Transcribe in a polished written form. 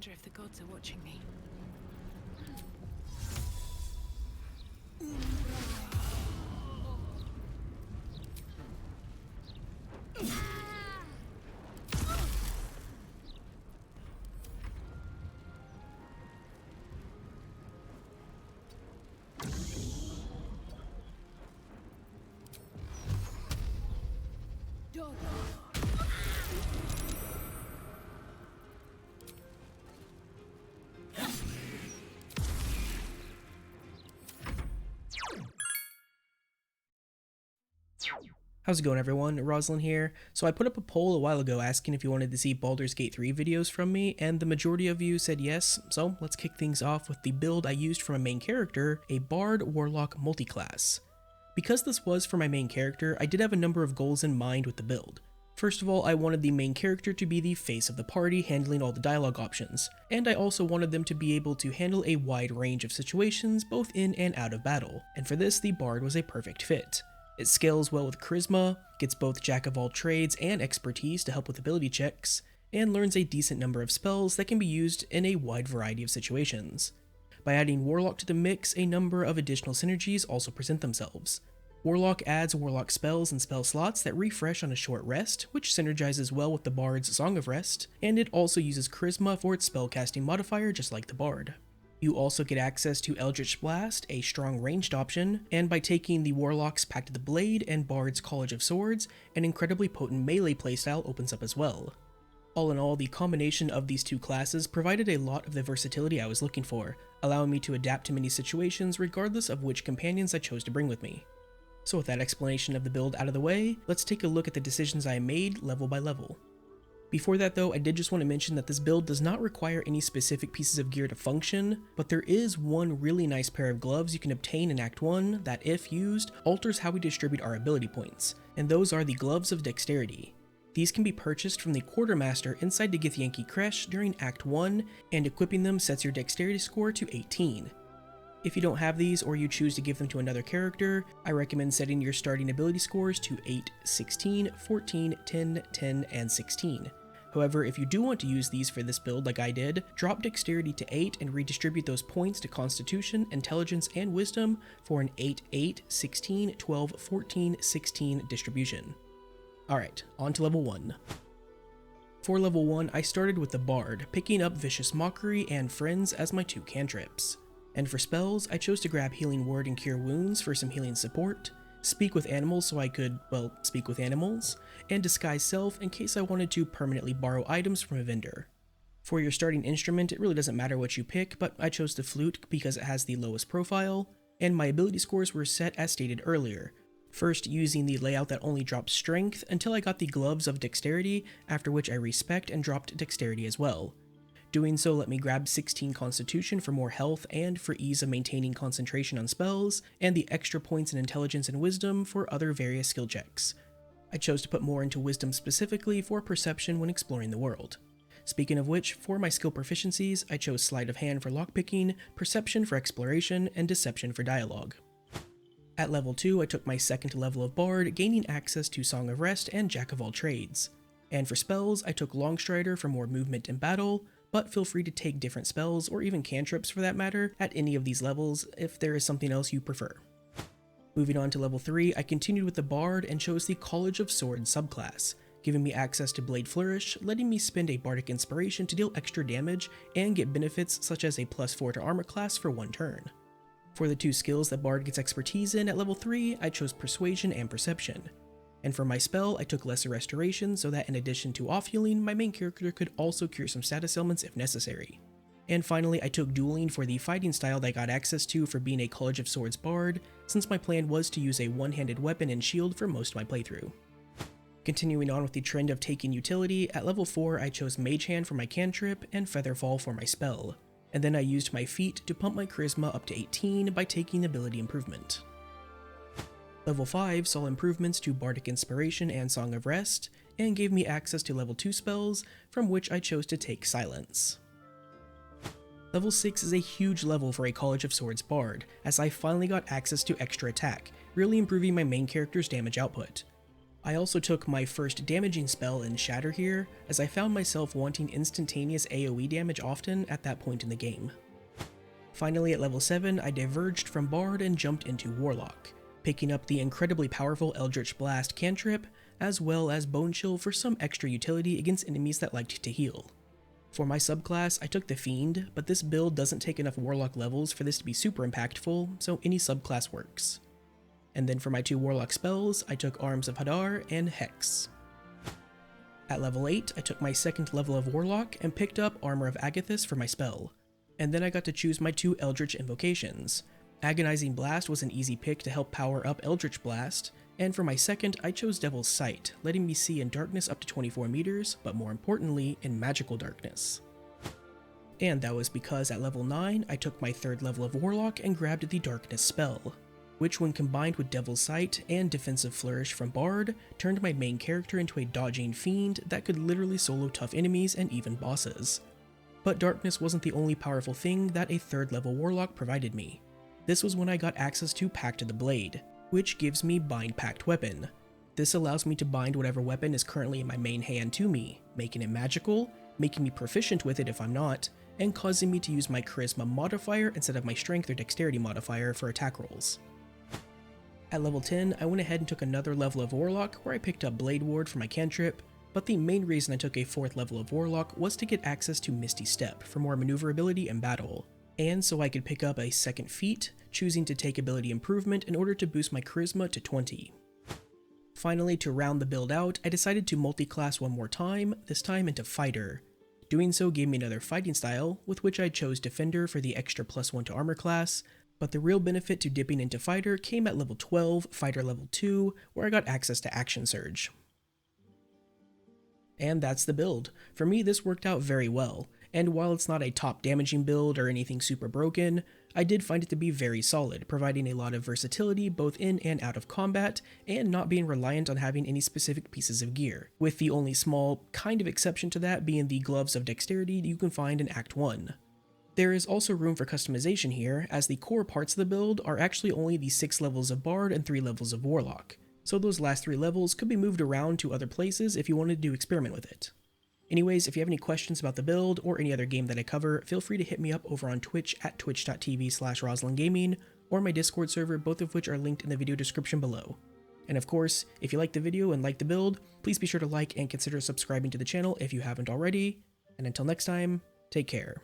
wonder if the gods are watching me. How's it going, everyone? Roslyn here. So I put up a poll a while ago asking if you wanted to see Baldur's Gate 3 videos from me, and the majority of you said yes, so let's kick things off with the build I used for my main character, a Bard Warlock Multiclass. Because this was for my main character, I did have a number of goals in mind with the build. First of all, I wanted the main character to be the face of the party, handling all the dialogue options, and I also wanted them to be able to handle a wide range of situations both in and out of battle, and for this the Bard was a perfect fit. It scales well with Charisma, gets both Jack of all trades and expertise to help with ability checks, and learns a decent number of spells that can be used in a wide variety of situations. By adding Warlock to the mix, a number of additional synergies also present themselves. Warlock adds Warlock spells and spell slots that refresh on a short rest, which synergizes well with the Bard's Song of Rest, and it also uses Charisma for its spellcasting modifier just like the Bard. You also get access to Eldritch Blast, a strong ranged option, and by taking the Warlock's Pact of the Blade and Bard's College of Swords, an incredibly potent melee playstyle opens up as well. All in all, the combination of these two classes provided a lot of the versatility I was looking for, allowing me to adapt to many situations regardless of which companions I chose to bring with me. So with that explanation of the build out of the way, let's take a look at the decisions I made level by level. Before that though, I did just want to mention that this build does not require any specific pieces of gear to function, but there is one really nice pair of gloves you can obtain in Act 1 that, if used, alters how we distribute our ability points, and those are the Gloves of Dexterity. These can be purchased from the Quartermaster inside the Githyanki Creche during Act 1, and equipping them sets your Dexterity score to 18. If you don't have these or you choose to give them to another character, I recommend setting your starting ability scores to 8, 16, 14, 10, 10, and 16. However, if you do want to use these for this build like I did, drop Dexterity to 8 and redistribute those points to Constitution, Intelligence, and Wisdom for an 8, 8, 16, 12, 14, 16 distribution. Alright, on to level 1. For level 1, I started with the Bard, picking up Vicious Mockery and Friends as my two cantrips. And for spells, I chose to grab Healing Word and Cure Wounds for some healing support, Speak with Animals so I could, well, speak with animals, and Disguise Self in case I wanted to permanently borrow items from a vendor. For your starting instrument, it really doesn't matter what you pick, but I chose the flute because it has the lowest profile, and my ability scores were set as stated earlier, first using the layout that only drops strength until I got the Gloves of Dexterity, after which I respect and dropped Dexterity as well. Doing so let me grab 16 Constitution for more health and for ease of maintaining concentration on spells, and the extra points in Intelligence and Wisdom for other various skill checks. I chose to put more into Wisdom specifically for Perception when exploring the world. Speaking of which, for my skill proficiencies, I chose Sleight of Hand for lockpicking, Perception for exploration, and Deception for dialogue. At level 2, I took my second level of Bard, gaining access to Song of Rest and Jack of all trades. And for spells, I took Longstrider for more movement in battle, but feel free to take different spells, or even cantrips for that matter, at any of these levels if there is something else you prefer. Moving on to level 3, I continued with the Bard and chose the College of Swords subclass, giving me access to Blade Flourish, letting me spend a Bardic Inspiration to deal extra damage and get benefits such as a +4 to armor class for one turn. For the two skills that Bard gets expertise in at level 3, I chose Persuasion and Perception. And for my spell, I took Lesser Restoration so that in addition to off-healing, my main character could also cure some status ailments if necessary. And finally, I took Dueling for the fighting style that I got access to for being a College of Swords Bard, since my plan was to use a one-handed weapon and shield for most of my playthrough. Continuing on with the trend of taking utility, at level 4 I chose Mage Hand for my cantrip and Featherfall for my spell, and then I used my feat to pump my Charisma up to 18 by taking Ability Improvement. Level 5 saw improvements to Bardic Inspiration and Song of Rest, and gave me access to level 2 spells, from which I chose to take Silence. Level 6 is a huge level for a College of Swords Bard, as I finally got access to extra attack, really improving my main character's damage output. I also took my first damaging spell in Shatter here, as I found myself wanting instantaneous AoE damage often at that point in the game. Finally, at level 7, I diverged from Bard and jumped into Warlock, picking up the incredibly powerful Eldritch Blast cantrip, as well as Bone Chill for some extra utility against enemies that liked to heal. For my subclass, I took the Fiend, but this build doesn't take enough Warlock levels for this to be super impactful, so any subclass works. And then for my 2 Warlock spells, I took Arms of Hadar and Hex. At level 8, I took my second level of Warlock and picked up Armor of Agathis for my spell. And then I got to choose my 2 Eldritch invocations. Agonizing Blast was an easy pick to help power up Eldritch Blast, and for my second, I chose Devil's Sight, letting me see in darkness up to 24 meters, but more importantly, in magical darkness. And that was because at level 9, I took my 3rd level of Warlock and grabbed the Darkness spell, which when combined with Devil's Sight and Defensive Flourish from Bard, turned my main character into a dodging fiend that could literally solo tough enemies and even bosses. But Darkness wasn't the only powerful thing that a 3rd level Warlock provided me. This was when I got access to Pact of the Blade, which gives me Bind Pact Weapon. This allows me to bind whatever weapon is currently in my main hand to me, making it magical, making me proficient with it if I'm not, and causing me to use my Charisma modifier instead of my Strength or Dexterity modifier for attack rolls. At level 10, I went ahead and took another level of Warlock where I picked up Blade Ward for my cantrip, but the main reason I took a 4th level of Warlock was to get access to Misty Step for more maneuverability in battle, and so I could pick up a second feat, choosing to take ability improvement in order to boost my charisma to 20. Finally, to round the build out, I decided to multi-class one more time, this time into Fighter. Doing so gave me another fighting style, with which I chose Defender for the extra +1 to armor class, but the real benefit to dipping into Fighter came at level 12, Fighter level 2, where I got access to Action Surge. And that's the build. For me, this worked out very well, and while it's not a top damaging build or anything super broken, I did find it to be very solid, providing a lot of versatility both in and out of combat, and not being reliant on having any specific pieces of gear, with the only small kind of exception to that being the Gloves of Dexterity you can find in Act 1. There is also room for customization here, as the core parts of the build are actually only the 6 levels of Bard and 3 levels of Warlock, so those last 3 levels could be moved around to other places if you wanted to experiment with it. Anyways, if you have any questions about the build or any other game that I cover, feel free to hit me up over on Twitch at twitch.tv/RoslinGaming or my Discord server, both of which are linked in the video description below. And of course, if you liked the video and liked the build, please be sure to like and consider subscribing to the channel if you haven't already. And until next time, take care.